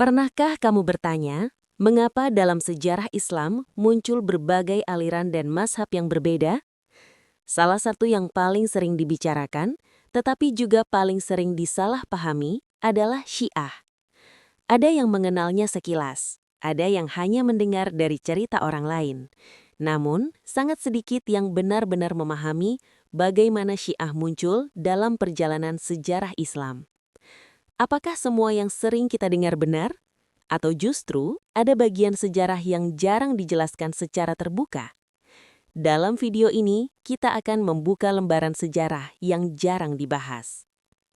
Pernahkah kamu bertanya, mengapa dalam sejarah Islam muncul berbagai aliran dan mazhab yang berbeda? Salah satu yang paling sering dibicarakan, tetapi juga paling sering disalahpahami, adalah Syiah. Ada yang mengenalnya sekilas, ada yang hanya mendengar dari cerita orang lain. Namun, sangat sedikit yang benar-benar memahami bagaimana Syiah muncul dalam perjalanan sejarah Islam. Apakah semua yang sering kita dengar benar? Atau justru ada bagian sejarah yang jarang dijelaskan secara terbuka? Dalam video ini, kita akan membuka lembaran sejarah yang jarang dibahas.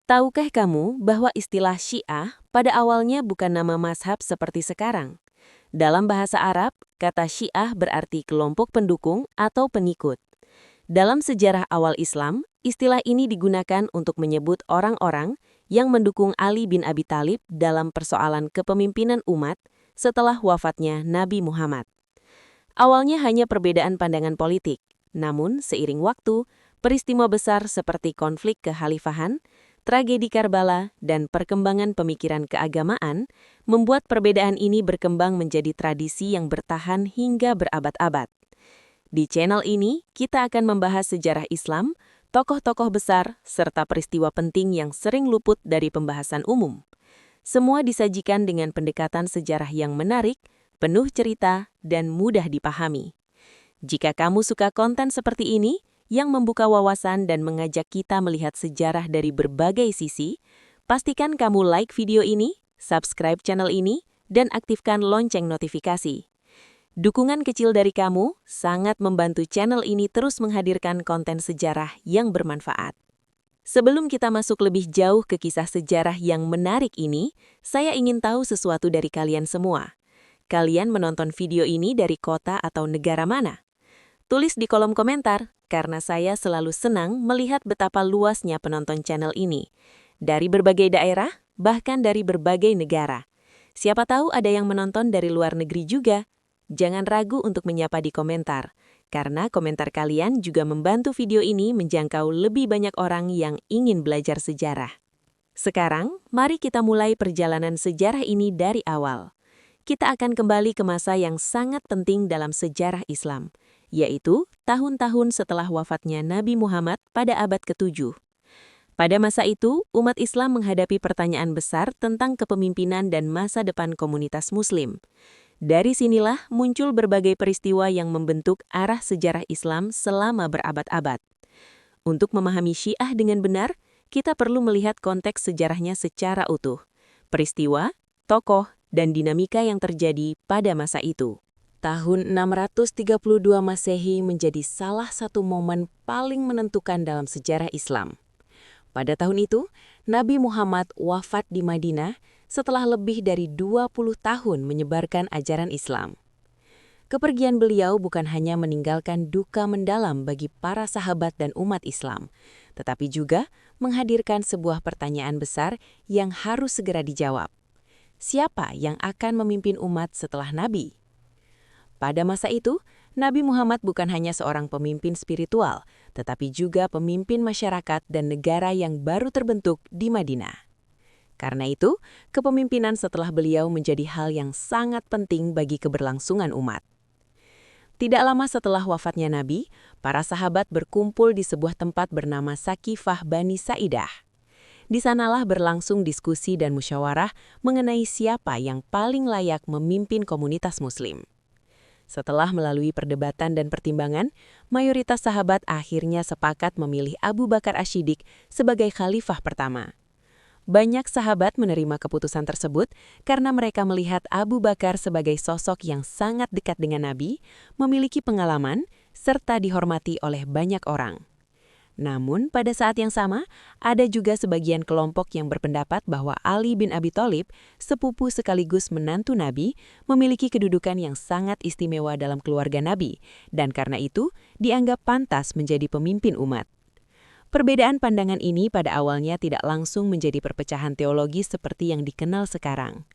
Tahukah kamu bahwa istilah Syiah pada awalnya bukan nama mazhab seperti sekarang? Dalam bahasa Arab, kata Syiah berarti kelompok pendukung atau pengikut. Dalam sejarah awal Islam, istilah ini digunakan untuk menyebut orang-orang yang mendukung Ali bin Abi Thalib dalam persoalan kepemimpinan umat setelah wafatnya Nabi Muhammad. Awalnya hanya perbedaan pandangan politik, namun seiring waktu, peristiwa besar seperti konflik kekhalifahan, tragedi Karbala, dan perkembangan pemikiran keagamaan membuat perbedaan ini berkembang menjadi tradisi yang bertahan hingga berabad-abad. Di channel ini, kita akan membahas sejarah Islam, tokoh-tokoh besar, serta peristiwa penting yang sering luput dari pembahasan umum. Semua disajikan dengan pendekatan sejarah yang menarik, penuh cerita, dan mudah dipahami. Jika kamu suka konten seperti ini, yang membuka wawasan dan mengajak kita melihat sejarah dari berbagai sisi, pastikan kamu like video ini, subscribe channel ini, dan aktifkan lonceng notifikasi. Dukungan kecil dari kamu sangat membantu channel ini terus menghadirkan konten sejarah yang bermanfaat. Sebelum kita masuk lebih jauh ke kisah sejarah yang menarik ini, saya ingin tahu sesuatu dari kalian semua. Kalian menonton video ini dari kota atau negara mana? Tulis di kolom komentar, karena saya selalu senang melihat betapa luasnya penonton channel ini. Dari berbagai daerah, bahkan dari berbagai negara. Siapa tahu ada yang menonton dari luar negeri juga. Jangan ragu untuk menyapa di komentar, karena komentar kalian juga membantu video ini menjangkau lebih banyak orang yang ingin belajar sejarah. Sekarang, mari kita mulai perjalanan sejarah ini dari awal. Kita akan kembali ke masa yang sangat penting dalam sejarah Islam, yaitu tahun-tahun setelah wafatnya Nabi Muhammad pada abad ke-7. Pada masa itu, umat Islam menghadapi pertanyaan besar tentang kepemimpinan dan masa depan komunitas Muslim. Dari sinilah muncul berbagai peristiwa yang membentuk arah sejarah Islam selama berabad-abad. Untuk memahami Syiah dengan benar, kita perlu melihat konteks sejarahnya secara utuh, peristiwa, tokoh, dan dinamika yang terjadi pada masa itu. Tahun 632 Masehi menjadi salah satu momen paling menentukan dalam sejarah Islam. Pada tahun itu, Nabi Muhammad wafat di Madinah setelah lebih dari 20 tahun menyebarkan ajaran Islam. Kepergian beliau bukan hanya meninggalkan duka mendalam bagi para sahabat dan umat Islam, tetapi juga menghadirkan sebuah pertanyaan besar yang harus segera dijawab. Siapa yang akan memimpin umat setelah Nabi? Pada masa itu, Nabi Muhammad bukan hanya seorang pemimpin spiritual, tetapi juga pemimpin masyarakat dan negara yang baru terbentuk di Madinah. Karena itu, kepemimpinan setelah beliau menjadi hal yang sangat penting bagi keberlangsungan umat. Tidak lama setelah wafatnya Nabi, para sahabat berkumpul di sebuah tempat bernama Sakifah Bani Sa'idah. Di sanalah berlangsung diskusi dan musyawarah mengenai siapa yang paling layak memimpin komunitas Muslim. Setelah melalui perdebatan dan pertimbangan, mayoritas sahabat akhirnya sepakat memilih Abu Bakar Asy-Syiddiq sebagai khalifah pertama. Banyak sahabat menerima keputusan tersebut karena mereka melihat Abu Bakar sebagai sosok yang sangat dekat dengan Nabi, memiliki pengalaman, serta dihormati oleh banyak orang. Namun, pada saat yang sama, ada juga sebagian kelompok yang berpendapat bahwa Ali bin Abi Thalib, sepupu sekaligus menantu Nabi, memiliki kedudukan yang sangat istimewa dalam keluarga Nabi, dan karena itu dianggap pantas menjadi pemimpin umat. Perbedaan pandangan ini pada awalnya tidak langsung menjadi perpecahan teologis seperti yang dikenal sekarang.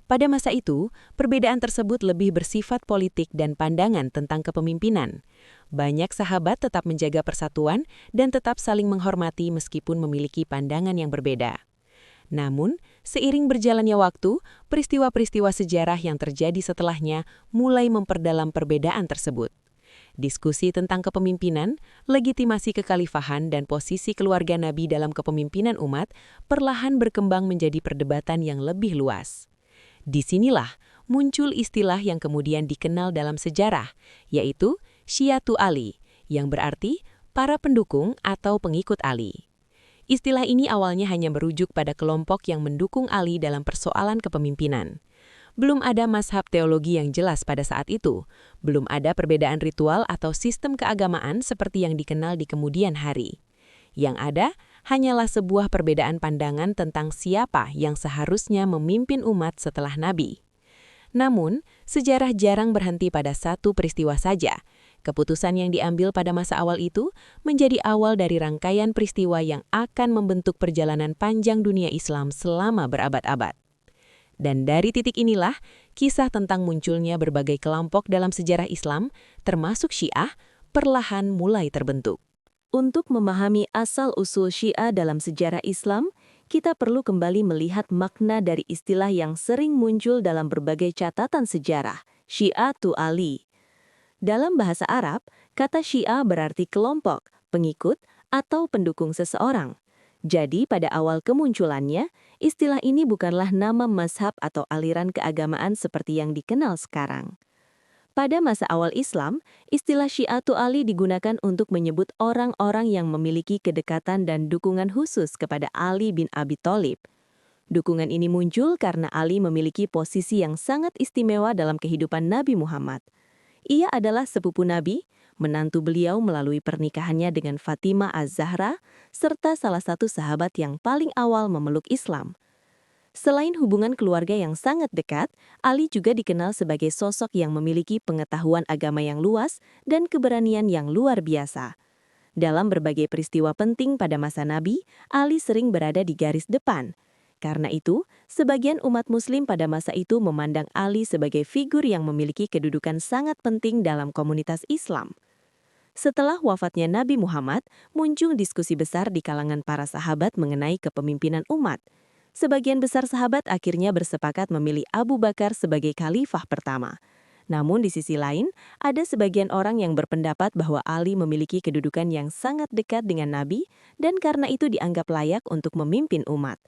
Pada masa itu, perbedaan tersebut lebih bersifat politik dan pandangan tentang kepemimpinan. Banyak sahabat tetap menjaga persatuan dan tetap saling menghormati meskipun memiliki pandangan yang berbeda. Namun, Seiring berjalannya waktu, peristiwa-peristiwa sejarah yang terjadi setelahnya mulai memperdalam perbedaan tersebut. Diskusi tentang kepemimpinan, legitimasi kekhalifahan, dan posisi keluarga Nabi dalam kepemimpinan umat perlahan berkembang menjadi perdebatan yang lebih luas. Disinilah muncul istilah yang kemudian dikenal dalam sejarah, yaitu Syiatu Ali, yang berarti para pendukung atau pengikut Ali. Istilah ini awalnya hanya merujuk pada kelompok yang mendukung Ali dalam persoalan kepemimpinan. Belum ada mazhab teologi yang jelas pada saat itu. Belum ada perbedaan ritual atau sistem keagamaan seperti yang dikenal di kemudian hari. Yang ada hanyalah sebuah perbedaan pandangan tentang siapa yang seharusnya memimpin umat setelah Nabi. Namun, sejarah jarang berhenti pada satu peristiwa saja. Keputusan yang diambil pada masa awal itu menjadi awal dari rangkaian peristiwa yang akan membentuk perjalanan panjang dunia Islam selama berabad-abad. Dan dari titik inilah, kisah tentang munculnya berbagai kelompok dalam sejarah Islam, termasuk Syiah, perlahan mulai terbentuk. Untuk memahami asal-usul Syiah dalam sejarah Islam, kita perlu kembali melihat makna dari istilah yang sering muncul dalam berbagai catatan sejarah, Syiatu Ali. Dalam bahasa Arab, kata Syiah berarti kelompok, pengikut, atau pendukung seseorang. Jadi pada awal kemunculannya, istilah ini bukanlah nama mazhab atau aliran keagamaan seperti yang dikenal sekarang. Pada masa awal Islam, istilah Syiatu Ali digunakan untuk menyebut orang-orang yang memiliki kedekatan dan dukungan khusus kepada Ali bin Abi Thalib. Dukungan ini muncul karena Ali memiliki posisi yang sangat istimewa dalam kehidupan Nabi Muhammad. Ia adalah sepupu Nabi, menantu beliau melalui pernikahannya dengan Fatimah Az-Zahra, serta salah satu sahabat yang paling awal memeluk Islam. Selain hubungan keluarga yang sangat dekat, Ali juga dikenal sebagai sosok yang memiliki pengetahuan agama yang luas dan keberanian yang luar biasa. Dalam berbagai peristiwa penting pada masa Nabi, Ali sering berada di garis depan. Karena itu, sebagian umat Muslim pada masa itu memandang Ali sebagai figur yang memiliki kedudukan sangat penting dalam komunitas Islam. Setelah wafatnya Nabi Muhammad, muncul diskusi besar di kalangan para sahabat mengenai kepemimpinan umat. Sebagian besar sahabat akhirnya bersepakat memilih Abu Bakar sebagai khalifah pertama. Namun di sisi lain, ada sebagian orang yang berpendapat bahwa Ali memiliki kedudukan yang sangat dekat dengan Nabi dan karena itu dianggap layak untuk memimpin umat.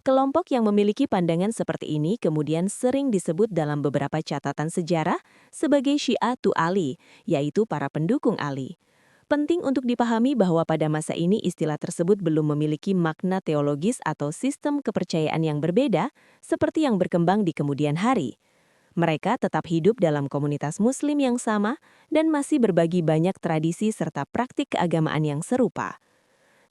Kelompok yang memiliki pandangan seperti ini kemudian sering disebut dalam beberapa catatan sejarah sebagai Syiatu Ali, yaitu para pendukung Ali. Penting untuk dipahami bahwa pada masa ini istilah tersebut belum memiliki makna teologis atau sistem kepercayaan yang berbeda seperti yang berkembang di kemudian hari. Mereka tetap hidup dalam komunitas Muslim yang sama dan masih berbagi banyak tradisi serta praktik keagamaan yang serupa.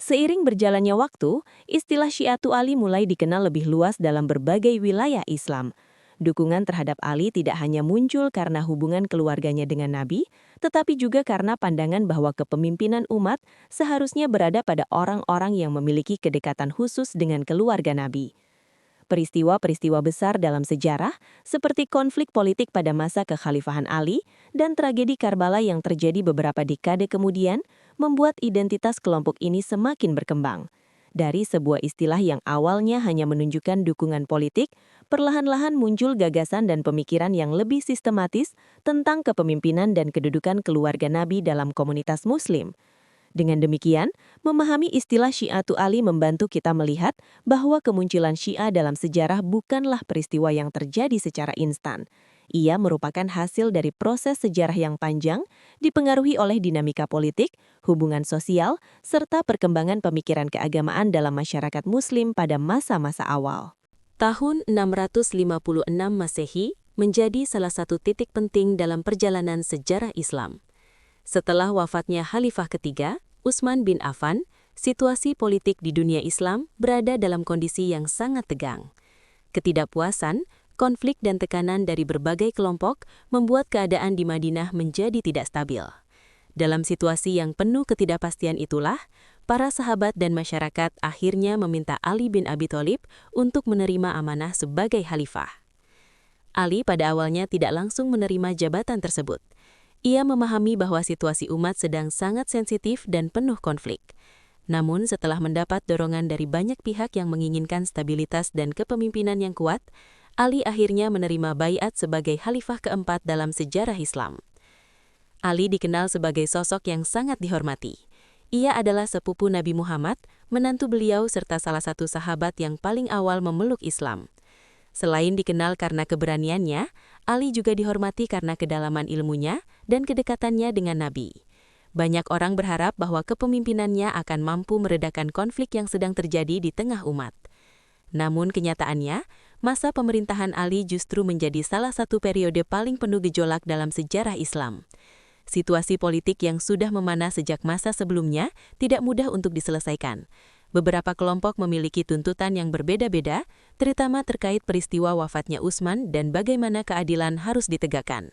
Seiring berjalannya waktu, istilah Syiatu Ali mulai dikenal lebih luas dalam berbagai wilayah Islam. Dukungan terhadap Ali tidak hanya muncul karena hubungan keluarganya dengan Nabi, tetapi juga karena pandangan bahwa kepemimpinan umat seharusnya berada pada orang-orang yang memiliki kedekatan khusus dengan keluarga Nabi. Peristiwa-peristiwa besar dalam sejarah, seperti konflik politik pada masa kekhalifahan Ali dan tragedi Karbala yang terjadi beberapa dekade kemudian, membuat identitas kelompok ini semakin berkembang. Dari sebuah istilah yang awalnya hanya menunjukkan dukungan politik, perlahan-lahan muncul gagasan dan pemikiran yang lebih sistematis tentang kepemimpinan dan kedudukan keluarga Nabi dalam komunitas Muslim. Dengan demikian, memahami istilah Syiatu Ali membantu kita melihat bahwa kemunculan Syiah dalam sejarah bukanlah peristiwa yang terjadi secara instan. Ia merupakan hasil dari proses sejarah yang panjang, dipengaruhi oleh dinamika politik, hubungan sosial, serta perkembangan pemikiran keagamaan dalam masyarakat Muslim pada masa-masa awal. Tahun 656 Masehi menjadi salah satu titik penting dalam perjalanan sejarah Islam. Setelah wafatnya Khalifah ketiga, Utsman bin Affan, situasi politik di dunia Islam berada dalam kondisi yang sangat tegang. Ketidakpuasan, konflik dan tekanan dari berbagai kelompok membuat keadaan di Madinah menjadi tidak stabil. Dalam situasi yang penuh ketidakpastian itulah, para sahabat dan masyarakat akhirnya meminta Ali bin Abi Thalib untuk menerima amanah sebagai khalifah. Ali pada awalnya tidak langsung menerima jabatan tersebut. Ia memahami bahwa situasi umat sedang sangat sensitif dan penuh konflik. Namun setelah mendapat dorongan dari banyak pihak yang menginginkan stabilitas dan kepemimpinan yang kuat, Ali akhirnya menerima baiat sebagai khalifah keempat dalam sejarah Islam. Ali dikenal sebagai sosok yang sangat dihormati. Ia adalah sepupu Nabi Muhammad, menantu beliau serta salah satu sahabat yang paling awal memeluk Islam. Selain dikenal karena keberaniannya, Ali juga dihormati karena kedalaman ilmunya dan kedekatannya dengan Nabi. Banyak orang berharap bahwa kepemimpinannya akan mampu meredakan konflik yang sedang terjadi di tengah umat. Namun kenyataannya, masa pemerintahan Ali justru menjadi salah satu periode paling penuh gejolak dalam sejarah Islam. Situasi politik yang sudah memanas sejak masa sebelumnya tidak mudah untuk diselesaikan. Beberapa kelompok memiliki tuntutan yang berbeda-beda, terutama terkait peristiwa wafatnya Utsman dan bagaimana keadilan harus ditegakkan.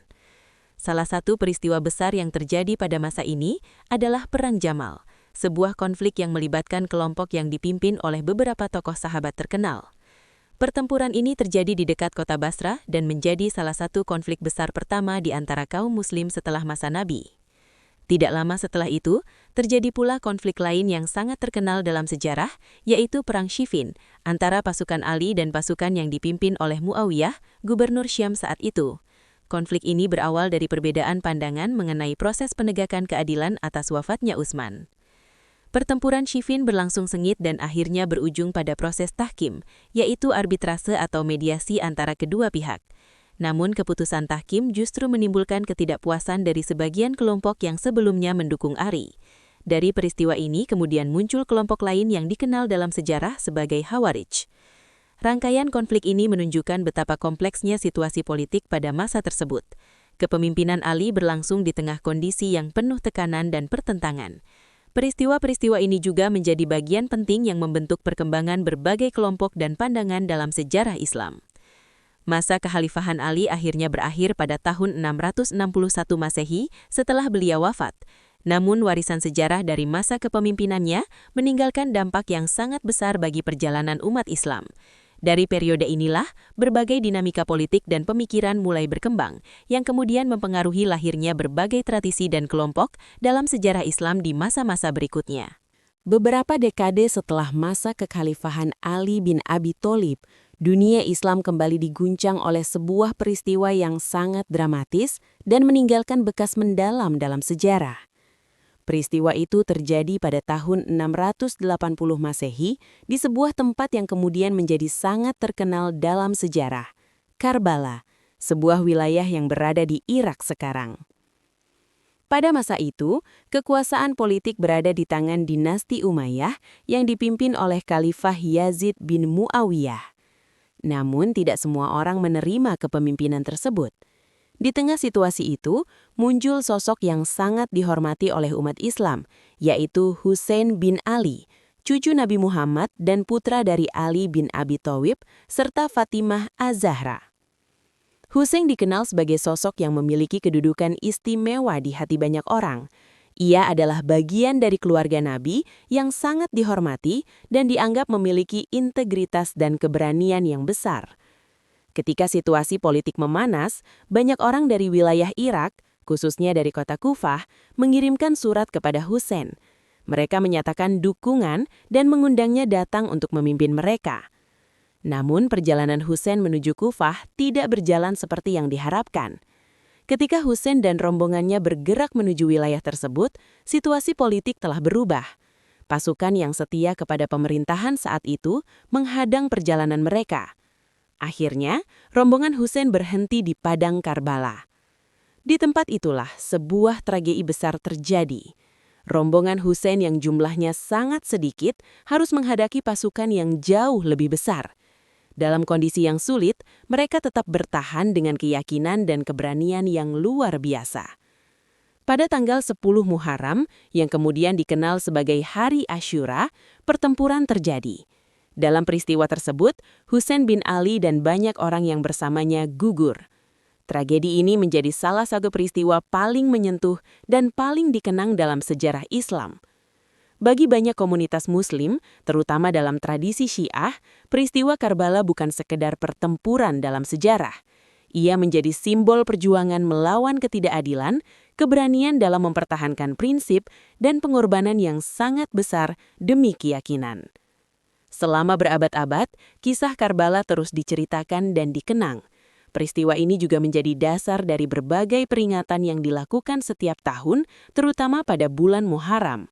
Salah satu peristiwa besar yang terjadi pada masa ini adalah Perang Jamal, sebuah konflik yang melibatkan kelompok yang dipimpin oleh beberapa tokoh sahabat terkenal. Pertempuran ini terjadi di dekat kota Basrah dan menjadi salah satu konflik besar pertama di antara kaum muslim setelah masa Nabi. Tidak lama setelah itu, terjadi pula konflik lain yang sangat terkenal dalam sejarah, yaitu Perang Siffin, antara pasukan Ali dan pasukan yang dipimpin oleh Muawiyah, gubernur Syam saat itu. Konflik ini berawal dari perbedaan pandangan mengenai proses penegakan keadilan atas wafatnya Utsman. Pertempuran Siffin berlangsung sengit dan akhirnya berujung pada proses tahkim, yaitu arbitrase atau mediasi antara kedua pihak. Namun keputusan tahkim justru menimbulkan ketidakpuasan dari sebagian kelompok yang sebelumnya mendukung Ali. Dari peristiwa ini kemudian muncul kelompok lain yang dikenal dalam sejarah sebagai Khawarij. Rangkaian konflik ini menunjukkan betapa kompleksnya situasi politik pada masa tersebut. Kepemimpinan Ali berlangsung di tengah kondisi yang penuh tekanan dan pertentangan. Peristiwa-peristiwa ini juga menjadi bagian penting yang membentuk perkembangan berbagai kelompok dan pandangan dalam sejarah Islam. Masa kekhalifahan Ali akhirnya berakhir pada tahun 661 Masehi setelah beliau wafat. Namun warisan sejarah dari masa kepemimpinannya meninggalkan dampak yang sangat besar bagi perjalanan umat Islam. Dari periode inilah, berbagai dinamika politik dan pemikiran mulai berkembang, yang kemudian mempengaruhi lahirnya berbagai tradisi dan kelompok dalam sejarah Islam di masa-masa berikutnya. Beberapa dekade setelah masa kekhalifahan Ali bin Abi Thalib, dunia Islam kembali diguncang oleh sebuah peristiwa yang sangat dramatis dan meninggalkan bekas mendalam dalam sejarah. Peristiwa itu terjadi pada tahun 680 Masehi di sebuah tempat yang kemudian menjadi sangat terkenal dalam sejarah, Karbala, sebuah wilayah yang berada di Irak sekarang. Pada masa itu, kekuasaan politik berada di tangan dinasti Umayyah yang dipimpin oleh Khalifah Yazid bin Muawiyah. Namun tidak semua orang menerima kepemimpinan tersebut. Di tengah situasi itu, muncul sosok yang sangat dihormati oleh umat Islam, yaitu Husain bin Ali, cucu Nabi Muhammad dan putra dari Ali bin Abi Thalib, serta Fatimah Az-Zahra. Husain dikenal sebagai sosok yang memiliki kedudukan istimewa di hati banyak orang. Ia adalah bagian dari keluarga Nabi yang sangat dihormati dan dianggap memiliki integritas dan keberanian yang besar. Ketika situasi politik memanas, banyak orang dari wilayah Irak, khususnya dari kota Kufah, mengirimkan surat kepada Husain. Mereka menyatakan dukungan dan mengundangnya datang untuk memimpin mereka. Namun perjalanan Husain menuju Kufah tidak berjalan seperti yang diharapkan. Ketika Husain dan rombongannya bergerak menuju wilayah tersebut, situasi politik telah berubah. Pasukan yang setia kepada pemerintahan saat itu menghadang perjalanan mereka. Akhirnya, rombongan Husain berhenti di padang Karbala. Di tempat itulah sebuah tragedi besar terjadi. Rombongan Husain yang jumlahnya sangat sedikit harus menghadapi pasukan yang jauh lebih besar. Dalam kondisi yang sulit, mereka tetap bertahan dengan keyakinan dan keberanian yang luar biasa. Pada tanggal 10 Muharram, yang kemudian dikenal sebagai Hari Asyura, pertempuran terjadi. Dalam peristiwa tersebut, Husain bin Ali dan banyak orang yang bersamanya gugur. Tragedi ini menjadi salah satu peristiwa paling menyentuh dan paling dikenang dalam sejarah Islam. Bagi banyak komunitas Muslim, terutama dalam tradisi Syiah, peristiwa Karbala bukan sekedar pertempuran dalam sejarah. Ia menjadi simbol perjuangan melawan ketidakadilan, keberanian dalam mempertahankan prinsip, dan pengorbanan yang sangat besar demi keyakinan. Selama berabad-abad, kisah Karbala terus diceritakan dan dikenang. Peristiwa ini juga menjadi dasar dari berbagai peringatan yang dilakukan setiap tahun, terutama pada bulan Muharram.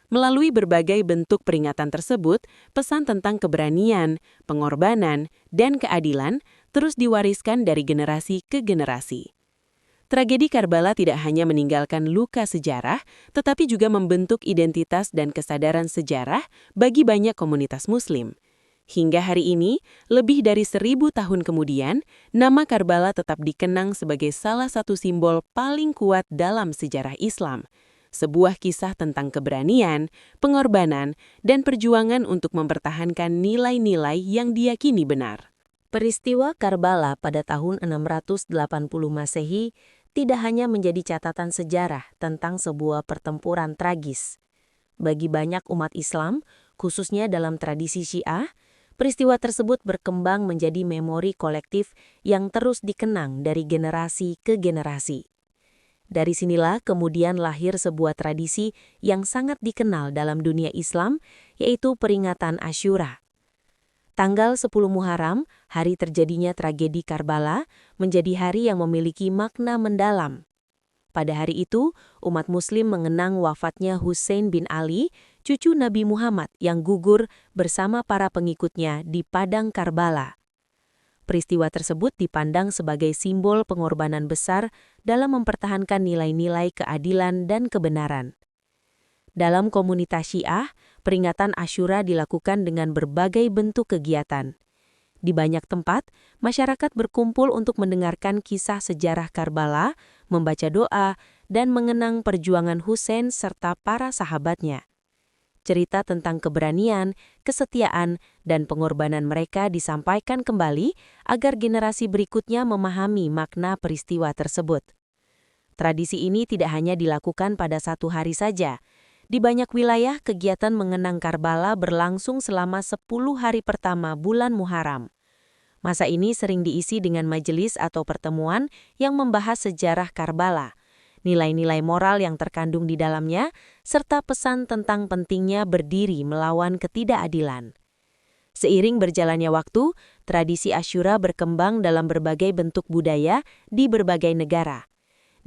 Melalui berbagai bentuk peringatan tersebut, pesan tentang keberanian, pengorbanan, dan keadilan terus diwariskan dari generasi ke generasi. Tragedi Karbala tidak hanya meninggalkan luka sejarah, tetapi juga membentuk identitas dan kesadaran sejarah bagi banyak komunitas Muslim. Hingga hari ini, lebih dari 1000 tahun kemudian, nama Karbala tetap dikenang sebagai salah satu simbol paling kuat dalam sejarah Islam. Sebuah kisah tentang keberanian, pengorbanan, dan perjuangan untuk mempertahankan nilai-nilai yang diyakini benar. Peristiwa Karbala pada tahun 680 Masehi tidak hanya menjadi catatan sejarah tentang sebuah pertempuran tragis. Bagi banyak umat Islam, khususnya dalam tradisi Syiah, peristiwa tersebut berkembang menjadi memori kolektif yang terus dikenang dari generasi ke generasi. Dari sinilah kemudian lahir sebuah tradisi yang sangat dikenal dalam dunia Islam, yaitu peringatan Asyura. Tanggal 10 Muharram, hari terjadinya tragedi Karbala, menjadi hari yang memiliki makna mendalam. Pada hari itu, umat Muslim mengenang wafatnya Husain bin Ali, cucu Nabi Muhammad yang gugur bersama para pengikutnya di Padang Karbala. Peristiwa tersebut dipandang sebagai simbol pengorbanan besar dalam mempertahankan nilai-nilai keadilan dan kebenaran. Dalam komunitas Syiah, peringatan Asyura dilakukan dengan berbagai bentuk kegiatan. Di banyak tempat, masyarakat berkumpul untuk mendengarkan kisah sejarah Karbala, membaca doa, dan mengenang perjuangan Husain serta para sahabatnya. Cerita tentang keberanian, kesetiaan, dan pengorbanan mereka disampaikan kembali agar generasi berikutnya memahami makna peristiwa tersebut. Tradisi ini tidak hanya dilakukan pada satu hari saja. Di banyak wilayah, kegiatan mengenang Karbala berlangsung selama 10 hari pertama bulan Muharram. Masa ini sering diisi dengan majelis atau pertemuan yang membahas sejarah Karbala, nilai-nilai moral yang terkandung di dalamnya, serta pesan tentang pentingnya berdiri melawan ketidakadilan. Seiring berjalannya waktu, tradisi Asyura berkembang dalam berbagai bentuk budaya di berbagai negara.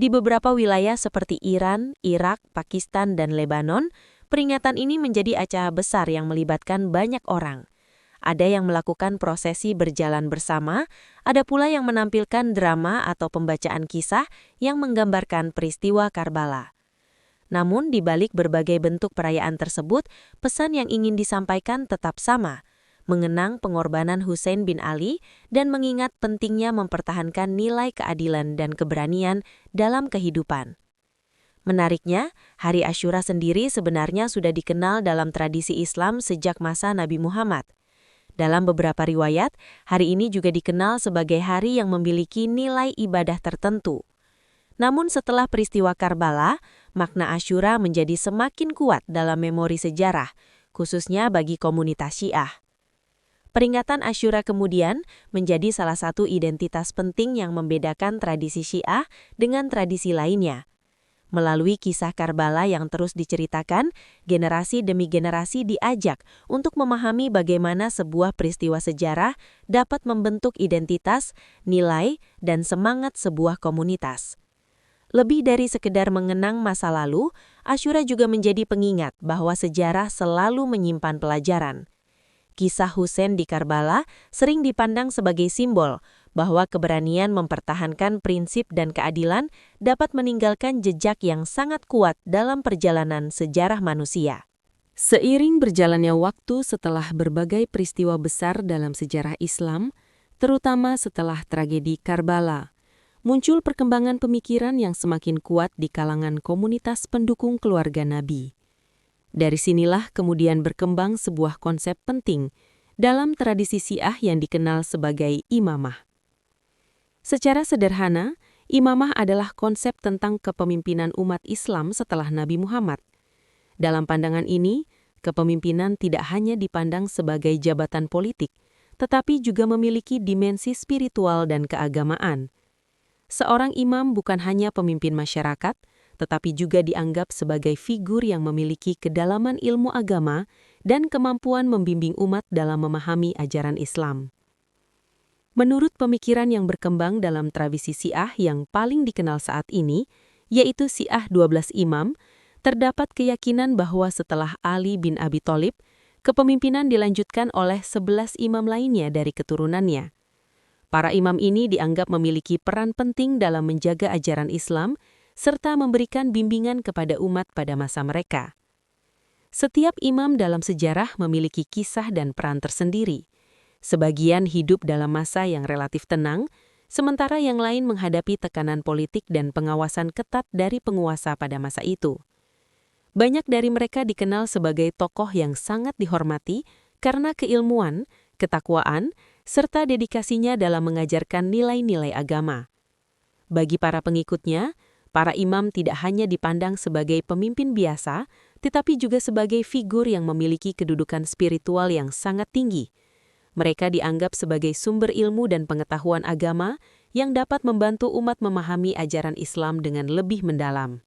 Di beberapa wilayah seperti Iran, Irak, Pakistan, dan Lebanon, peringatan ini menjadi acara besar yang melibatkan banyak orang. Ada yang melakukan prosesi berjalan bersama, ada pula yang menampilkan drama atau pembacaan kisah yang menggambarkan peristiwa Karbala. Namun, di balik berbagai bentuk perayaan tersebut, pesan yang ingin disampaikan tetap sama, mengenang pengorbanan Husain bin Ali dan mengingat pentingnya mempertahankan nilai keadilan dan keberanian dalam kehidupan. Menariknya, Hari Asyura sendiri sebenarnya sudah dikenal dalam tradisi Islam sejak masa Nabi Muhammad. Dalam beberapa riwayat, hari ini juga dikenal sebagai hari yang memiliki nilai ibadah tertentu. Namun setelah peristiwa Karbala, makna Asyura menjadi semakin kuat dalam memori sejarah, khususnya bagi komunitas Syiah. Peringatan Asyura kemudian menjadi salah satu identitas penting yang membedakan tradisi Syiah dengan tradisi lainnya. Melalui kisah Karbala yang terus diceritakan, generasi demi generasi diajak untuk memahami bagaimana sebuah peristiwa sejarah dapat membentuk identitas, nilai, dan semangat sebuah komunitas. Lebih dari sekedar mengenang masa lalu, Asyura juga menjadi pengingat bahwa sejarah selalu menyimpan pelajaran. Kisah Husain di Karbala sering dipandang sebagai simbol bahwa keberanian mempertahankan prinsip dan keadilan dapat meninggalkan jejak yang sangat kuat dalam perjalanan sejarah manusia. Seiring berjalannya waktu setelah berbagai peristiwa besar dalam sejarah Islam, terutama setelah tragedi Karbala, muncul perkembangan pemikiran yang semakin kuat di kalangan komunitas pendukung keluarga Nabi. Dari sinilah kemudian berkembang sebuah konsep penting dalam tradisi Syiah yang dikenal sebagai imamah. Secara sederhana, imamah adalah konsep tentang kepemimpinan umat Islam setelah Nabi Muhammad. Dalam pandangan ini, kepemimpinan tidak hanya dipandang sebagai jabatan politik, tetapi juga memiliki dimensi spiritual dan keagamaan. Seorang imam bukan hanya pemimpin masyarakat, tetapi juga dianggap sebagai figur yang memiliki kedalaman ilmu agama dan kemampuan membimbing umat dalam memahami ajaran Islam. Menurut pemikiran yang berkembang dalam tradisi Syiah yang paling dikenal saat ini, yaitu Syiah 12 Imam, terdapat keyakinan bahwa setelah Ali bin Abi Thalib, kepemimpinan dilanjutkan oleh 11 imam lainnya dari keturunannya. Para imam ini dianggap memiliki peran penting dalam menjaga ajaran Islam serta memberikan bimbingan kepada umat pada masa mereka. Setiap imam dalam sejarah memiliki kisah dan peran tersendiri. Sebagian hidup dalam masa yang relatif tenang, sementara yang lain menghadapi tekanan politik dan pengawasan ketat dari penguasa pada masa itu. Banyak dari mereka dikenal sebagai tokoh yang sangat dihormati karena keilmuan, ketakwaan, serta dedikasinya dalam mengajarkan nilai-nilai agama. Bagi para pengikutnya, para imam tidak hanya dipandang sebagai pemimpin biasa, tetapi juga sebagai figur yang memiliki kedudukan spiritual yang sangat tinggi. Mereka dianggap sebagai sumber ilmu dan pengetahuan agama yang dapat membantu umat memahami ajaran Islam dengan lebih mendalam.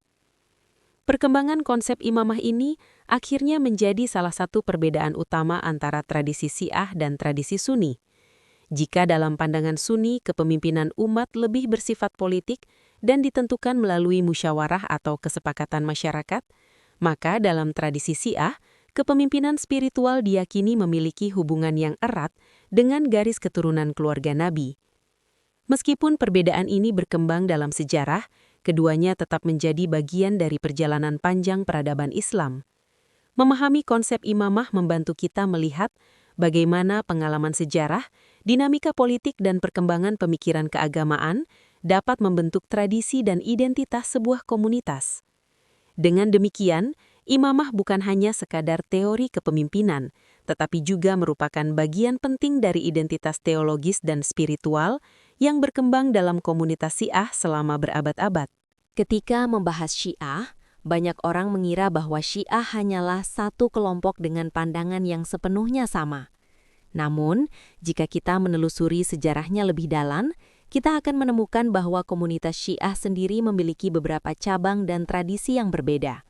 Perkembangan konsep imamah ini akhirnya menjadi salah satu perbedaan utama antara tradisi Syiah dan tradisi Sunni. Jika dalam pandangan Sunni kepemimpinan umat lebih bersifat politik dan ditentukan melalui musyawarah atau kesepakatan masyarakat, maka dalam tradisi Syiah, kepemimpinan spiritual diyakini memiliki hubungan yang erat dengan garis keturunan keluarga Nabi. Meskipun perbedaan ini berkembang dalam sejarah, keduanya tetap menjadi bagian dari perjalanan panjang peradaban Islam. Memahami konsep imamah membantu kita melihat bagaimana pengalaman sejarah, dinamika politik dan perkembangan pemikiran keagamaan dapat membentuk tradisi dan identitas sebuah komunitas. Dengan demikian, imamah bukan hanya sekadar teori kepemimpinan, tetapi juga merupakan bagian penting dari identitas teologis dan spiritual yang berkembang dalam komunitas Syiah selama berabad-abad. Ketika membahas Syiah, banyak orang mengira bahwa Syiah hanyalah satu kelompok dengan pandangan yang sepenuhnya sama. Namun, jika kita menelusuri sejarahnya lebih dalam, kita akan menemukan bahwa komunitas Syiah sendiri memiliki beberapa cabang dan tradisi yang berbeda.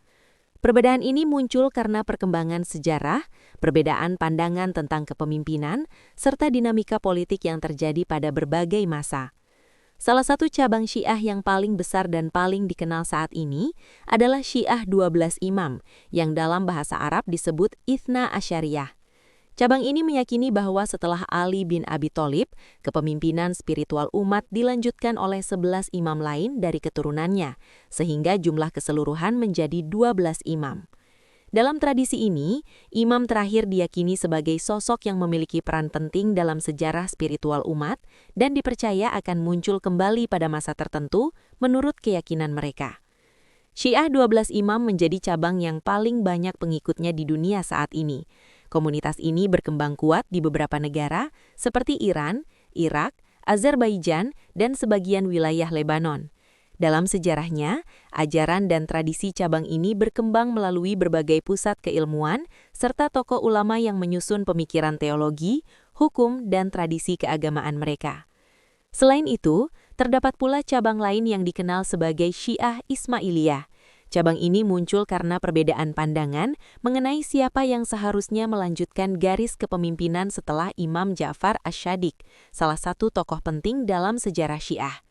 Perbedaan ini muncul karena perkembangan sejarah, perbedaan pandangan tentang kepemimpinan, serta dinamika politik yang terjadi pada berbagai masa. Salah satu cabang Syiah yang paling besar dan paling dikenal saat ini adalah Syiah 12 Imam, yang dalam bahasa Arab disebut Ithna Asyariyah. Cabang ini meyakini bahwa setelah Ali bin Abi Thalib, kepemimpinan spiritual umat dilanjutkan oleh 11 imam lain dari keturunannya, sehingga jumlah keseluruhan menjadi 12 imam. Dalam tradisi ini, imam terakhir diyakini sebagai sosok yang memiliki peran penting dalam sejarah spiritual umat dan dipercaya akan muncul kembali pada masa tertentu menurut keyakinan mereka. Syiah 12 imam menjadi cabang yang paling banyak pengikutnya di dunia saat ini. Komunitas ini berkembang kuat di beberapa negara seperti Iran, Irak, Azerbaijan, dan sebagian wilayah Lebanon. Dalam sejarahnya, ajaran dan tradisi cabang ini berkembang melalui berbagai pusat keilmuan serta tokoh ulama yang menyusun pemikiran teologi, hukum, dan tradisi keagamaan mereka. Selain itu, terdapat pula cabang lain yang dikenal sebagai Syiah Ismailiyah. Cabang ini muncul karena perbedaan pandangan mengenai siapa yang seharusnya melanjutkan garis kepemimpinan setelah Imam Ja'far Asy-Syadiq, salah satu tokoh penting dalam sejarah Syiah.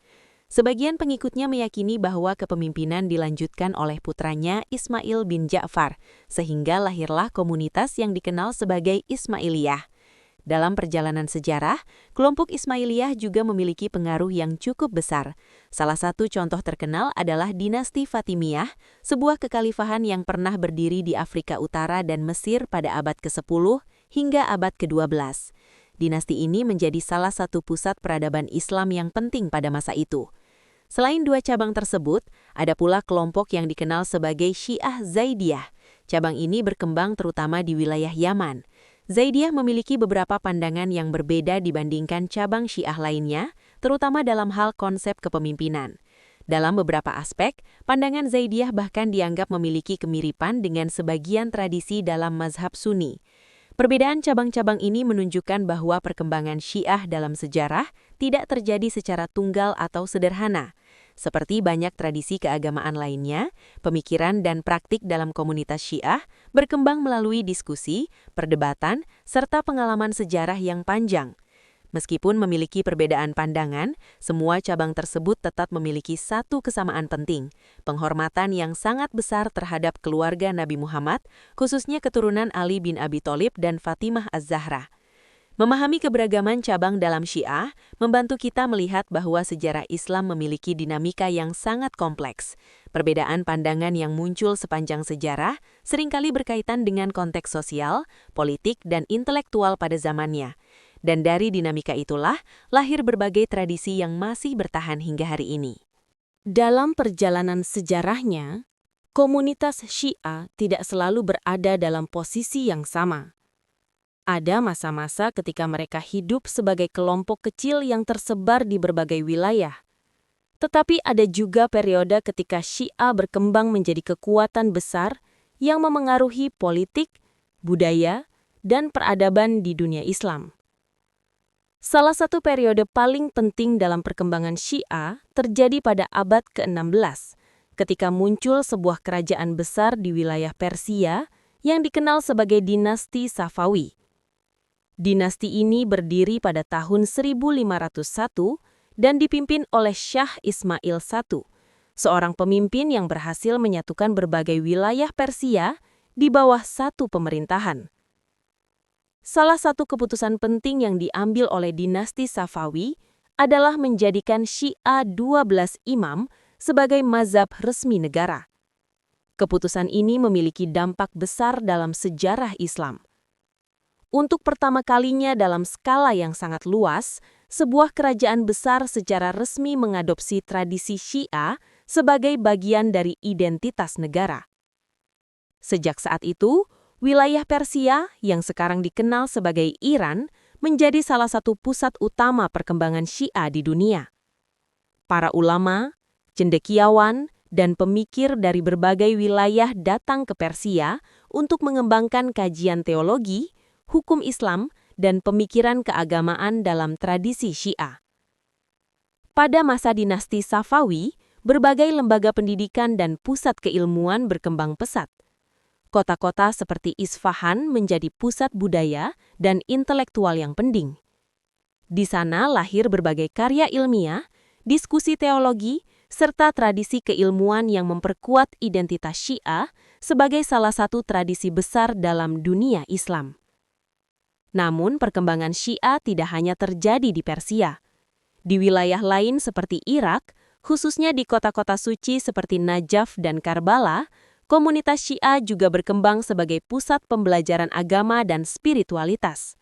Sebagian pengikutnya meyakini bahwa kepemimpinan dilanjutkan oleh putranya Ismail bin Ja'far, sehingga lahirlah komunitas yang dikenal sebagai Ismailiyah. Dalam perjalanan sejarah, kelompok Ismailiyah juga memiliki pengaruh yang cukup besar. Salah satu contoh terkenal adalah dinasti Fatimiyah, sebuah kekhalifahan yang pernah berdiri di Afrika Utara dan Mesir pada abad ke-10 hingga abad ke-12. Dinasti ini menjadi salah satu pusat peradaban Islam yang penting pada masa itu. Selain dua cabang tersebut, ada pula kelompok yang dikenal sebagai Syiah Zaidiyah. Cabang ini berkembang terutama di wilayah Yaman. Zaidiyah memiliki beberapa pandangan yang berbeda dibandingkan cabang Syiah lainnya, terutama dalam hal konsep kepemimpinan. Dalam beberapa aspek, pandangan Zaidiyah bahkan dianggap memiliki kemiripan dengan sebagian tradisi dalam mazhab Sunni. Perbedaan cabang-cabang ini menunjukkan bahwa perkembangan Syiah dalam sejarah tidak terjadi secara tunggal atau sederhana. Seperti banyak tradisi keagamaan lainnya, pemikiran dan praktik dalam komunitas Syiah berkembang melalui diskusi, perdebatan, serta pengalaman sejarah yang panjang. Meskipun memiliki perbedaan pandangan, semua cabang tersebut tetap memiliki satu kesamaan penting, penghormatan yang sangat besar terhadap keluarga Nabi Muhammad, khususnya keturunan Ali bin Abi Thalib dan Fatimah Az-Zahra. Memahami keberagaman cabang dalam Syiah membantu kita melihat bahwa sejarah Islam memiliki dinamika yang sangat kompleks. Perbedaan pandangan yang muncul sepanjang sejarah seringkali berkaitan dengan konteks sosial, politik, dan intelektual pada zamannya. Dan dari dinamika itulah lahir berbagai tradisi yang masih bertahan hingga hari ini. Dalam perjalanan sejarahnya, komunitas Syiah tidak selalu berada dalam posisi yang sama. Ada masa-masa ketika mereka hidup sebagai kelompok kecil yang tersebar di berbagai wilayah. Tetapi ada juga periode ketika Syiah berkembang menjadi kekuatan besar yang memengaruhi politik, budaya, dan peradaban di dunia Islam. Salah satu periode paling penting dalam perkembangan Syiah terjadi pada abad ke-16, ketika muncul sebuah kerajaan besar di wilayah Persia yang dikenal sebagai dinasti Safawi. Dinasti ini berdiri pada tahun 1501 dan dipimpin oleh Syah Ismail I, seorang pemimpin yang berhasil menyatukan berbagai wilayah Persia di bawah satu pemerintahan. Salah satu keputusan penting yang diambil oleh dinasti Safawi adalah menjadikan Syiah 12 imam sebagai mazhab resmi negara. Keputusan ini memiliki dampak besar dalam sejarah Islam. Untuk pertama kalinya dalam skala yang sangat luas, sebuah kerajaan besar secara resmi mengadopsi tradisi Syiah sebagai bagian dari identitas negara. Sejak saat itu, wilayah Persia yang sekarang dikenal sebagai Iran menjadi salah satu pusat utama perkembangan Syiah di dunia. Para ulama, cendekiawan, dan pemikir dari berbagai wilayah datang ke Persia untuk mengembangkan kajian teologi, hukum Islam, dan pemikiran keagamaan dalam tradisi Syiah. Pada masa dinasti Safawi, berbagai lembaga pendidikan dan pusat keilmuan berkembang pesat. Kota-kota seperti Isfahan menjadi pusat budaya dan intelektual yang penting. Di sana lahir berbagai karya ilmiah, diskusi teologi, serta tradisi keilmuan yang memperkuat identitas Syiah sebagai salah satu tradisi besar dalam dunia Islam. Namun, perkembangan Syiah tidak hanya terjadi di Persia. Di wilayah lain seperti Irak, khususnya di kota-kota suci seperti Najaf dan Karbala, komunitas Syiah juga berkembang sebagai pusat pembelajaran agama dan spiritualitas.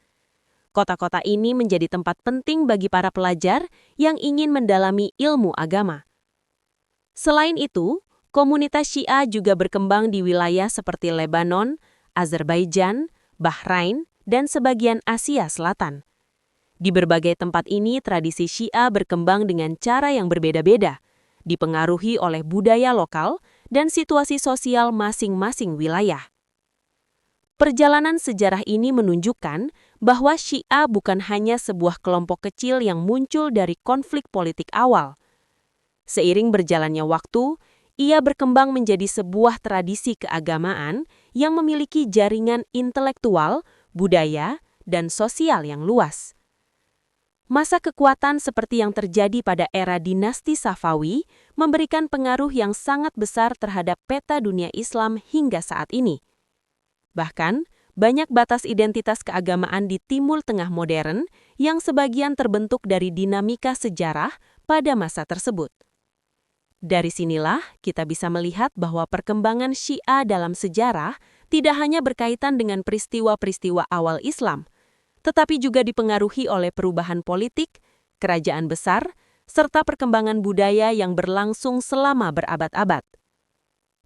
Kota-kota ini menjadi tempat penting bagi para pelajar yang ingin mendalami ilmu agama. Selain itu, komunitas Syiah juga berkembang di wilayah seperti Lebanon, Azerbaijan, Bahrain, dan sebagian Asia Selatan. Di berbagai tempat ini, tradisi Syiah berkembang dengan cara yang berbeda-beda, dipengaruhi oleh budaya lokal dan situasi sosial masing-masing wilayah. Perjalanan sejarah ini menunjukkan bahwa Syiah bukan hanya sebuah kelompok kecil yang muncul dari konflik politik awal. Seiring berjalannya waktu, ia berkembang menjadi sebuah tradisi keagamaan yang memiliki jaringan intelektual, budaya, dan sosial yang luas. Masa kekuatan seperti yang terjadi pada era dinasti Safawi memberikan pengaruh yang sangat besar terhadap peta dunia Islam hingga saat ini. Bahkan, banyak batas identitas keagamaan di Timur Tengah modern yang sebagian terbentuk dari dinamika sejarah pada masa tersebut. Dari sinilah kita bisa melihat bahwa perkembangan Syiah dalam sejarah tidak hanya berkaitan dengan peristiwa-peristiwa awal Islam, tetapi juga dipengaruhi oleh perubahan politik, kerajaan besar, serta perkembangan budaya yang berlangsung selama berabad-abad.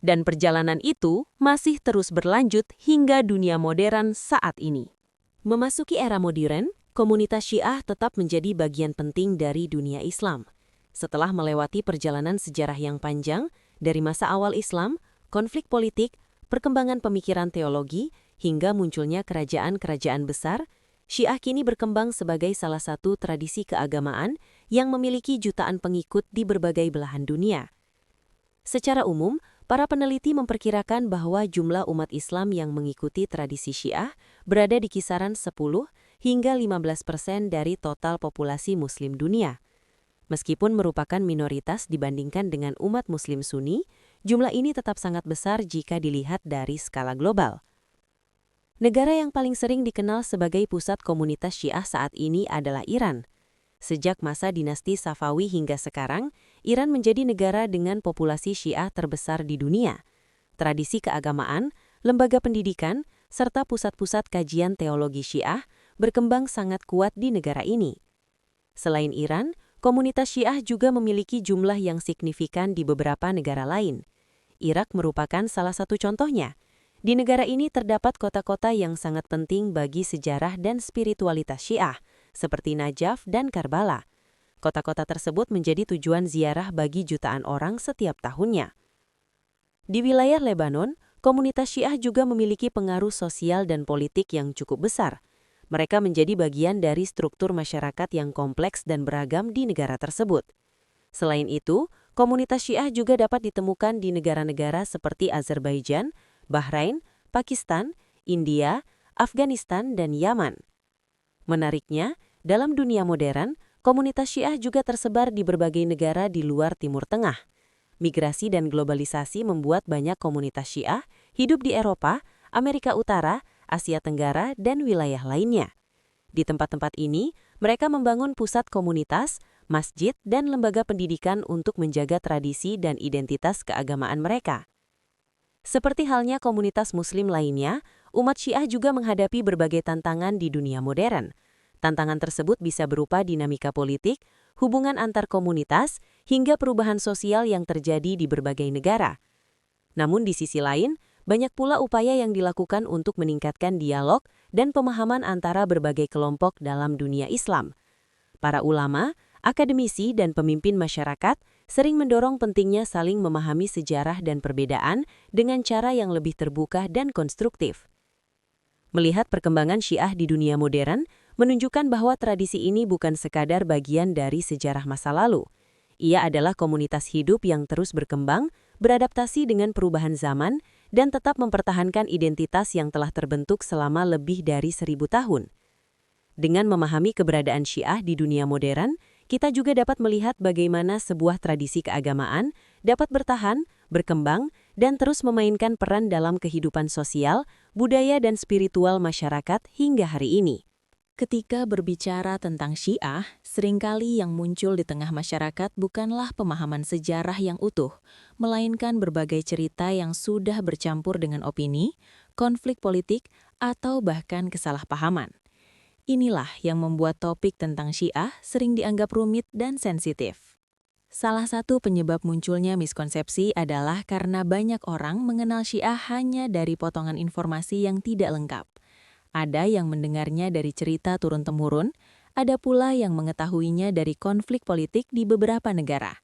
Dan perjalanan itu masih terus berlanjut hingga dunia modern saat ini. Memasuki era modern, komunitas Syiah tetap menjadi bagian penting dari dunia Islam. Setelah melewati perjalanan sejarah yang panjang, dari masa awal Islam, konflik politik, perkembangan pemikiran teologi, hingga munculnya kerajaan-kerajaan besar, Syiah kini berkembang sebagai salah satu tradisi keagamaan yang memiliki jutaan pengikut di berbagai belahan dunia. Secara umum, para peneliti memperkirakan bahwa jumlah umat Islam yang mengikuti tradisi Syiah berada di kisaran 10 hingga 15% dari total populasi Muslim dunia. Meskipun merupakan minoritas dibandingkan dengan umat Muslim Sunni, jumlah ini tetap sangat besar jika dilihat dari skala global. Negara yang paling sering dikenal sebagai pusat komunitas Syiah saat ini adalah Iran. Sejak masa dinasti Safawi hingga sekarang, Iran menjadi negara dengan populasi Syiah terbesar di dunia. Tradisi keagamaan, lembaga pendidikan, serta pusat-pusat kajian teologi Syiah berkembang sangat kuat di negara ini. Selain Iran, komunitas Syiah juga memiliki jumlah yang signifikan di beberapa negara lain. Irak merupakan salah satu contohnya. Di negara ini terdapat kota-kota yang sangat penting bagi sejarah dan spiritualitas Syiah, seperti Najaf dan Karbala. Kota-kota tersebut menjadi tujuan ziarah bagi jutaan orang setiap tahunnya. Di wilayah Lebanon, komunitas Syiah juga memiliki pengaruh sosial dan politik yang cukup besar. Mereka menjadi bagian dari struktur masyarakat yang kompleks dan beragam di negara tersebut. Selain itu, komunitas Syiah juga dapat ditemukan di negara-negara seperti Azerbaijan, Bahrain, Pakistan, India, Afghanistan, dan Yaman. Menariknya, dalam dunia modern, komunitas Syiah juga tersebar di berbagai negara di luar Timur Tengah. Migrasi dan globalisasi membuat banyak komunitas Syiah hidup di Eropa, Amerika Utara, Asia Tenggara, dan wilayah lainnya. Di tempat-tempat ini, mereka membangun pusat komunitas, masjid, dan lembaga pendidikan untuk menjaga tradisi dan identitas keagamaan mereka. Seperti halnya komunitas Muslim lainnya, umat Syiah juga menghadapi berbagai tantangan di dunia modern. Tantangan tersebut bisa berupa dinamika politik, hubungan antar komunitas, hingga perubahan sosial yang terjadi di berbagai negara. Namun di sisi lain, banyak pula upaya yang dilakukan untuk meningkatkan dialog dan pemahaman antara berbagai kelompok dalam dunia Islam. Para ulama, akademisi, dan pemimpin masyarakat sering mendorong pentingnya saling memahami sejarah dan perbedaan dengan cara yang lebih terbuka dan konstruktif. Melihat perkembangan Syiah di dunia modern, menunjukkan bahwa tradisi ini bukan sekadar bagian dari sejarah masa lalu. Ia adalah komunitas hidup yang terus berkembang, beradaptasi dengan perubahan zaman, dan tetap mempertahankan identitas yang telah terbentuk selama lebih dari 1000 tahun. Dengan memahami keberadaan Syiah di dunia modern, kita juga dapat melihat bagaimana sebuah tradisi keagamaan dapat bertahan, berkembang, dan terus memainkan peran dalam kehidupan sosial, budaya, dan spiritual masyarakat hingga hari ini. Ketika berbicara tentang Syiah, seringkali yang muncul di tengah masyarakat bukanlah pemahaman sejarah yang utuh, melainkan berbagai cerita yang sudah bercampur dengan opini, konflik politik, atau bahkan kesalahpahaman. Inilah yang membuat topik tentang Syiah sering dianggap rumit dan sensitif. Salah satu penyebab munculnya miskonsepsi adalah karena banyak orang mengenal Syiah hanya dari potongan informasi yang tidak lengkap. Ada yang mendengarnya dari cerita turun-temurun, ada pula yang mengetahuinya dari konflik politik di beberapa negara.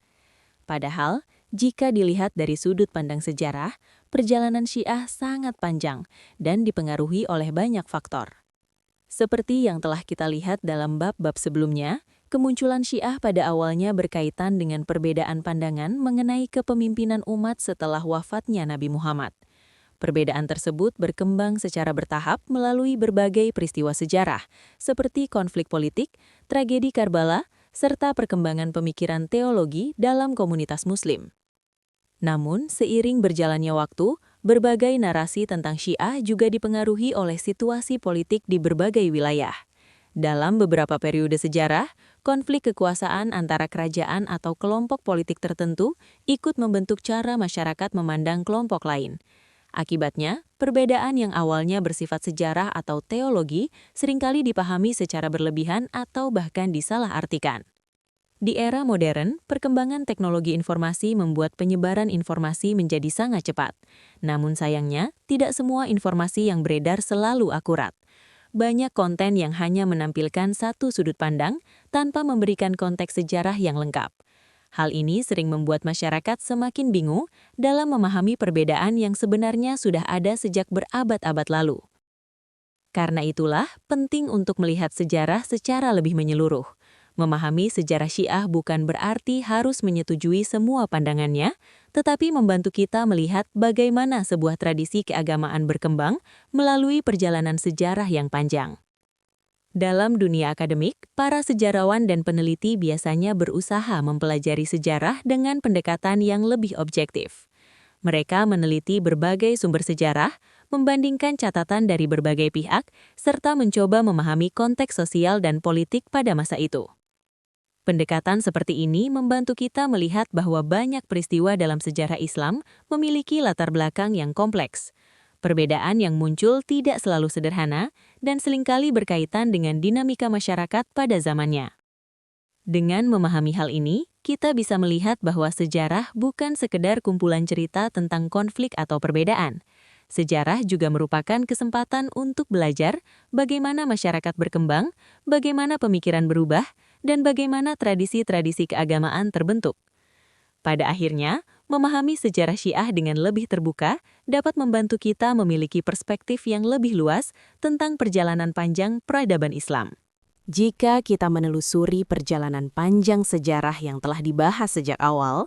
Padahal, jika dilihat dari sudut pandang sejarah, perjalanan Syiah sangat panjang dan dipengaruhi oleh banyak faktor. Seperti yang telah kita lihat dalam bab-bab sebelumnya, kemunculan Syiah pada awalnya berkaitan dengan perbedaan pandangan mengenai kepemimpinan umat setelah wafatnya Nabi Muhammad. Perbedaan tersebut berkembang secara bertahap melalui berbagai peristiwa sejarah, seperti konflik politik, tragedi Karbala, serta perkembangan pemikiran teologi dalam komunitas Muslim. Namun, seiring berjalannya waktu, berbagai narasi tentang Syiah juga dipengaruhi oleh situasi politik di berbagai wilayah. Dalam beberapa periode sejarah, konflik kekuasaan antara kerajaan atau kelompok politik tertentu ikut membentuk cara masyarakat memandang kelompok lain. Akibatnya, perbedaan yang awalnya bersifat sejarah atau teologi seringkali dipahami secara berlebihan atau bahkan disalahartikan. Di era modern, perkembangan teknologi informasi membuat penyebaran informasi menjadi sangat cepat. Namun sayangnya, tidak semua informasi yang beredar selalu akurat. Banyak konten yang hanya menampilkan satu sudut pandang tanpa memberikan konteks sejarah yang lengkap. Hal ini sering membuat masyarakat semakin bingung dalam memahami perbedaan yang sebenarnya sudah ada sejak berabad-abad lalu. Karena itulah, penting untuk melihat sejarah secara lebih menyeluruh. Memahami sejarah Syiah bukan berarti harus menyetujui semua pandangannya, tetapi membantu kita melihat bagaimana sebuah tradisi keagamaan berkembang melalui perjalanan sejarah yang panjang. Dalam dunia akademik, para sejarawan dan peneliti biasanya berusaha mempelajari sejarah dengan pendekatan yang lebih objektif. Mereka meneliti berbagai sumber sejarah, membandingkan catatan dari berbagai pihak, serta mencoba memahami konteks sosial dan politik pada masa itu. Pendekatan seperti ini membantu kita melihat bahwa banyak peristiwa dalam sejarah Islam memiliki latar belakang yang kompleks. Perbedaan yang muncul tidak selalu sederhana dan seringkali berkaitan dengan dinamika masyarakat pada zamannya. Dengan memahami hal ini, kita bisa melihat bahwa sejarah bukan sekedar kumpulan cerita tentang konflik atau perbedaan. Sejarah juga merupakan kesempatan untuk belajar bagaimana masyarakat berkembang, bagaimana pemikiran berubah, dan bagaimana tradisi-tradisi keagamaan terbentuk. Pada akhirnya, memahami sejarah Syiah dengan lebih terbuka dapat membantu kita memiliki perspektif yang lebih luas tentang perjalanan panjang peradaban Islam. Jika kita menelusuri perjalanan panjang sejarah yang telah dibahas sejak awal,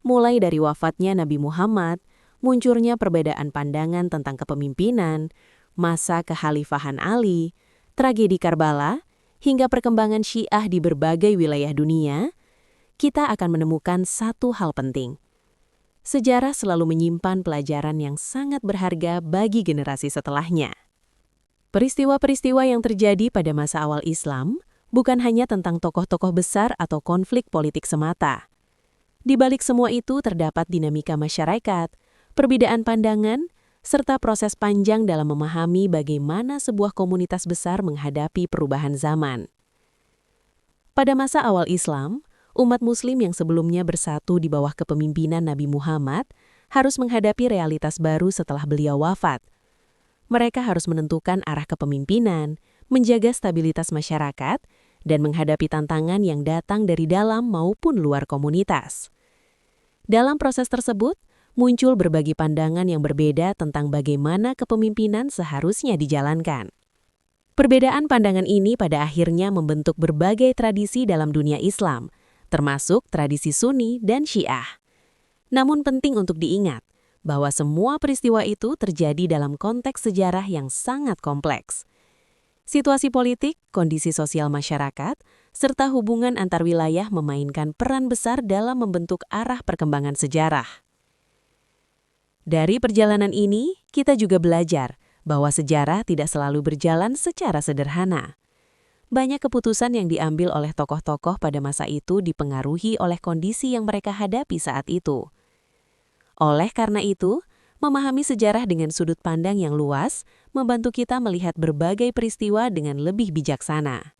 mulai dari wafatnya Nabi Muhammad, munculnya perbedaan pandangan tentang kepemimpinan, masa kekhalifahan Ali, tragedi Karbala, hingga perkembangan Syiah di berbagai wilayah dunia, kita akan menemukan satu hal penting. Sejarah selalu menyimpan pelajaran yang sangat berharga bagi generasi setelahnya. Peristiwa-peristiwa yang terjadi pada masa awal Islam bukan hanya tentang tokoh-tokoh besar atau konflik politik semata. Di balik semua itu terdapat dinamika masyarakat, perbedaan pandangan, serta proses panjang dalam memahami bagaimana sebuah komunitas besar menghadapi perubahan zaman. Pada masa awal Islam, umat Muslim yang sebelumnya bersatu di bawah kepemimpinan Nabi Muhammad harus menghadapi realitas baru setelah beliau wafat. Mereka harus menentukan arah kepemimpinan, menjaga stabilitas masyarakat, dan menghadapi tantangan yang datang dari dalam maupun luar komunitas. Dalam proses tersebut, muncul berbagai pandangan yang berbeda tentang bagaimana kepemimpinan seharusnya dijalankan. Perbedaan pandangan ini pada akhirnya membentuk berbagai tradisi dalam dunia Islam, termasuk tradisi Sunni dan Syiah. Namun penting untuk diingat bahwa semua peristiwa itu terjadi dalam konteks sejarah yang sangat kompleks. Situasi politik, kondisi sosial masyarakat, serta hubungan antar wilayah memainkan peran besar dalam membentuk arah perkembangan sejarah. Dari perjalanan ini, kita juga belajar bahwa sejarah tidak selalu berjalan secara sederhana. Banyak keputusan yang diambil oleh tokoh-tokoh pada masa itu dipengaruhi oleh kondisi yang mereka hadapi saat itu. Oleh karena itu, memahami sejarah dengan sudut pandang yang luas membantu kita melihat berbagai peristiwa dengan lebih bijaksana.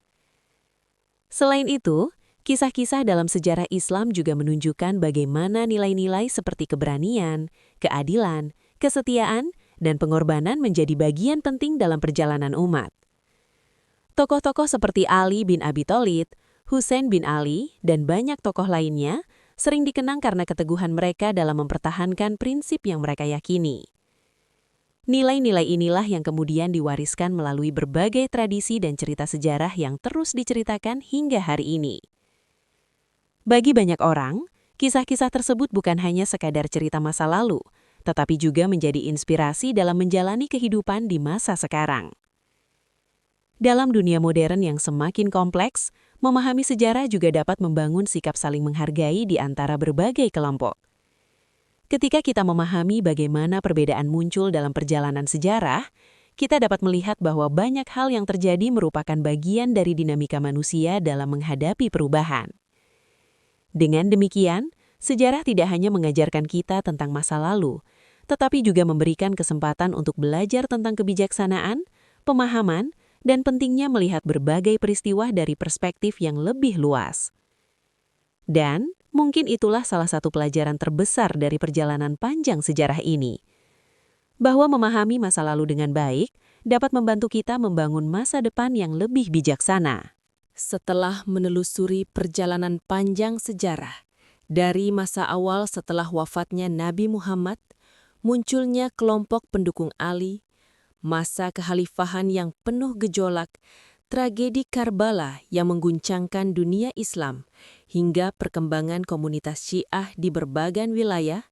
Selain itu, kisah-kisah dalam sejarah Islam juga menunjukkan bagaimana nilai-nilai seperti keberanian, keadilan, kesetiaan, dan pengorbanan menjadi bagian penting dalam perjalanan umat. Tokoh-tokoh seperti Ali bin Abi Thalib, Husain bin Ali, dan banyak tokoh lainnya sering dikenang karena keteguhan mereka dalam mempertahankan prinsip yang mereka yakini. Nilai-nilai inilah yang kemudian diwariskan melalui berbagai tradisi dan cerita sejarah yang terus diceritakan hingga hari ini. Bagi banyak orang, kisah-kisah tersebut bukan hanya sekadar cerita masa lalu, tetapi juga menjadi inspirasi dalam menjalani kehidupan di masa sekarang. Dalam dunia modern yang semakin kompleks, memahami sejarah juga dapat membangun sikap saling menghargai di antara berbagai kelompok. Ketika kita memahami bagaimana perbedaan muncul dalam perjalanan sejarah, kita dapat melihat bahwa banyak hal yang terjadi merupakan bagian dari dinamika manusia dalam menghadapi perubahan. Dengan demikian, sejarah tidak hanya mengajarkan kita tentang masa lalu, tetapi juga memberikan kesempatan untuk belajar tentang kebijaksanaan, pemahaman, dan pentingnya melihat berbagai peristiwa dari perspektif yang lebih luas. Dan mungkin itulah salah satu pelajaran terbesar dari perjalanan panjang sejarah ini, bahwa memahami masa lalu dengan baik dapat membantu kita membangun masa depan yang lebih bijaksana. Setelah menelusuri perjalanan panjang sejarah, dari masa awal setelah wafatnya Nabi Muhammad, munculnya kelompok pendukung Ali, masa kekhalifahan yang penuh gejolak, Tragedi Karbala yang mengguncangkan dunia Islam hingga perkembangan komunitas Syiah di berbagai wilayah,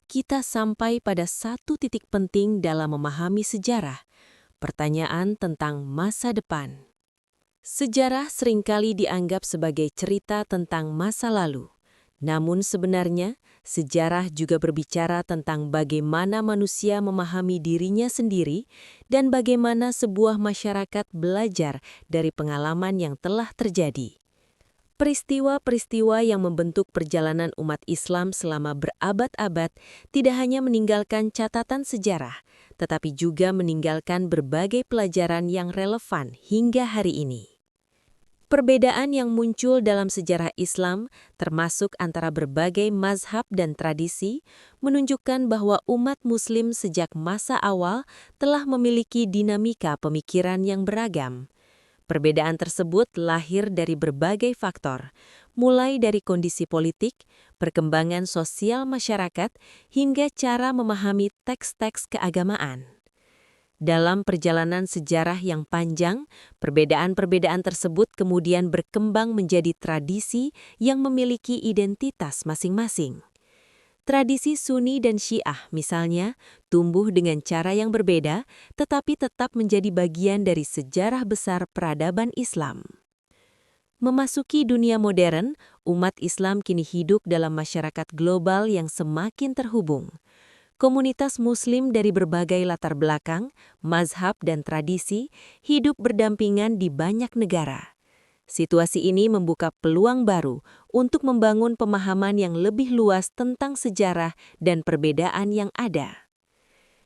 kita sampai pada satu titik penting dalam memahami sejarah, pertanyaan tentang masa depan. Sejarah seringkali dianggap sebagai cerita tentang masa lalu. Namun sebenarnya, sejarah juga berbicara tentang bagaimana manusia memahami dirinya sendiri dan bagaimana sebuah masyarakat belajar dari pengalaman yang telah terjadi. Peristiwa-peristiwa yang membentuk perjalanan umat Islam selama berabad-abad tidak hanya meninggalkan catatan sejarah, tetapi juga meninggalkan berbagai pelajaran yang relevan hingga hari ini. Perbedaan yang muncul dalam sejarah Islam, termasuk antara berbagai mazhab dan tradisi, menunjukkan bahwa umat Muslim sejak masa awal telah memiliki dinamika pemikiran yang beragam. Perbedaan tersebut lahir dari berbagai faktor, mulai dari kondisi politik, perkembangan sosial masyarakat, hingga cara memahami teks-teks keagamaan. Dalam perjalanan sejarah yang panjang, perbedaan-perbedaan tersebut kemudian berkembang menjadi tradisi yang memiliki identitas masing-masing. Tradisi Sunni dan Syiah, misalnya, tumbuh dengan cara yang berbeda, tetapi tetap menjadi bagian dari sejarah besar peradaban Islam. Memasuki dunia modern, umat Islam kini hidup dalam masyarakat global yang semakin terhubung. Komunitas Muslim dari berbagai latar belakang, mazhab, dan tradisi hidup berdampingan di banyak negara. Situasi ini membuka peluang baru untuk membangun pemahaman yang lebih luas tentang sejarah dan perbedaan yang ada.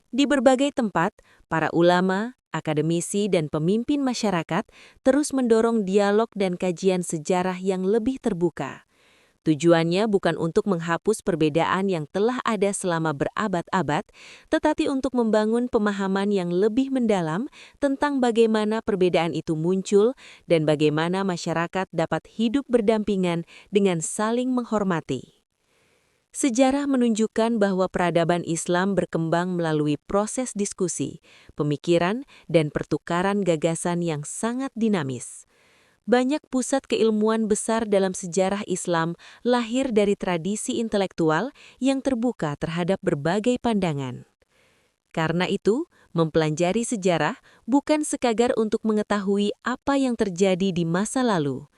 Di berbagai tempat, para ulama, akademisi, dan pemimpin masyarakat terus mendorong dialog dan kajian sejarah yang lebih terbuka. Tujuannya bukan untuk menghapus perbedaan yang telah ada selama berabad-abad, tetapi untuk membangun pemahaman yang lebih mendalam tentang bagaimana perbedaan itu muncul dan bagaimana masyarakat dapat hidup berdampingan dengan saling menghormati. Sejarah menunjukkan bahwa peradaban Islam berkembang melalui proses diskusi, pemikiran, dan pertukaran gagasan yang sangat dinamis. Banyak pusat keilmuan besar dalam sejarah Islam lahir dari tradisi intelektual yang terbuka terhadap berbagai pandangan. Karena itu, mempelajari sejarah bukan sekadar untuk mengetahui apa yang terjadi di masa lalu.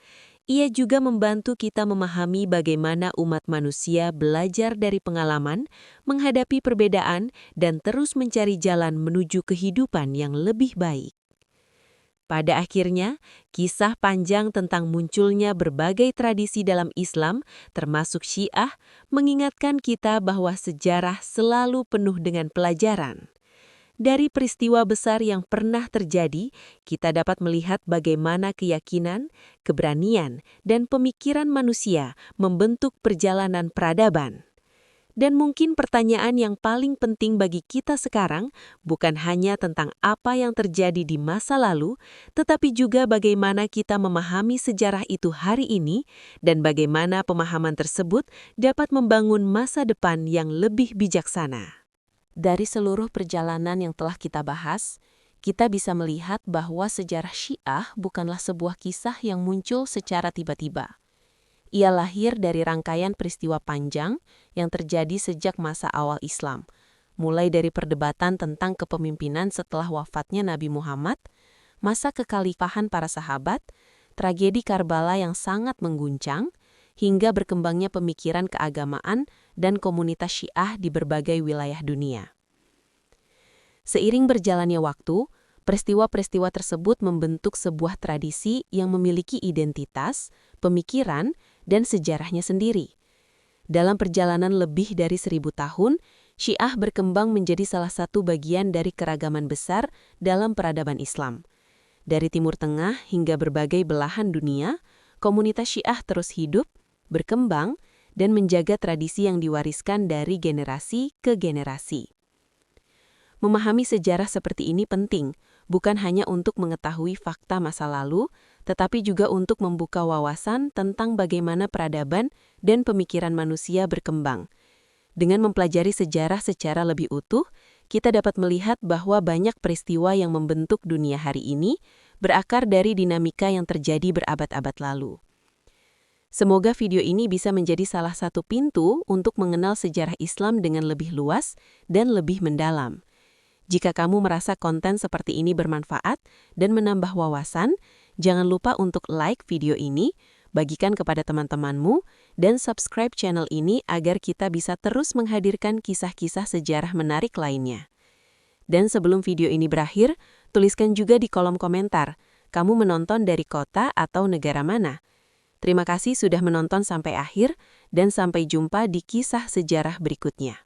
Ia juga membantu kita memahami bagaimana umat manusia belajar dari pengalaman, menghadapi perbedaan, dan terus mencari jalan menuju kehidupan yang lebih baik. Pada akhirnya, kisah panjang tentang munculnya berbagai tradisi dalam Islam, termasuk Syiah, mengingatkan kita bahwa sejarah selalu penuh dengan pelajaran. Dari peristiwa besar yang pernah terjadi, kita dapat melihat bagaimana keyakinan, keberanian, dan pemikiran manusia membentuk perjalanan peradaban. Dan mungkin pertanyaan yang paling penting bagi kita sekarang bukan hanya tentang apa yang terjadi di masa lalu, tetapi juga bagaimana kita memahami sejarah itu hari ini dan bagaimana pemahaman tersebut dapat membangun masa depan yang lebih bijaksana. Dari seluruh perjalanan yang telah kita bahas, kita bisa melihat bahwa sejarah Syiah bukanlah sebuah kisah yang muncul secara tiba-tiba. Ia lahir dari rangkaian peristiwa panjang yang terjadi sejak masa awal Islam, mulai dari perdebatan tentang kepemimpinan setelah wafatnya Nabi Muhammad, masa kekhalifahan para sahabat, tragedi Karbala yang sangat mengguncang, hingga berkembangnya pemikiran keagamaan dan komunitas Syiah di berbagai wilayah dunia. Seiring berjalannya waktu, peristiwa-peristiwa tersebut membentuk sebuah tradisi yang memiliki identitas, pemikiran, dan sejarahnya sendiri. Dalam perjalanan lebih dari 1000 tahun, Syiah berkembang menjadi salah satu bagian dari keragaman besar dalam peradaban Islam. Dari Timur Tengah hingga berbagai belahan dunia, komunitas Syiah terus hidup, berkembang, dan menjaga tradisi yang diwariskan dari generasi ke generasi. Memahami sejarah seperti ini penting, bukan hanya untuk mengetahui fakta masa lalu, tetapi juga untuk membuka wawasan tentang bagaimana peradaban dan pemikiran manusia berkembang. Dengan mempelajari sejarah secara lebih utuh, kita dapat melihat bahwa banyak peristiwa yang membentuk dunia hari ini, berakar dari dinamika yang terjadi berabad-abad lalu. Semoga video ini bisa menjadi salah satu pintu untuk mengenal sejarah Islam dengan lebih luas dan lebih mendalam. Jika kamu merasa konten seperti ini bermanfaat dan menambah wawasan, jangan lupa untuk like video ini, bagikan kepada teman-temanmu, dan subscribe channel ini agar kita bisa terus menghadirkan kisah-kisah sejarah menarik lainnya. Dan sebelum video ini berakhir, tuliskan juga di kolom komentar, kamu menonton dari kota atau negara mana? Terima kasih sudah menonton sampai akhir, dan sampai jumpa di kisah sejarah berikutnya.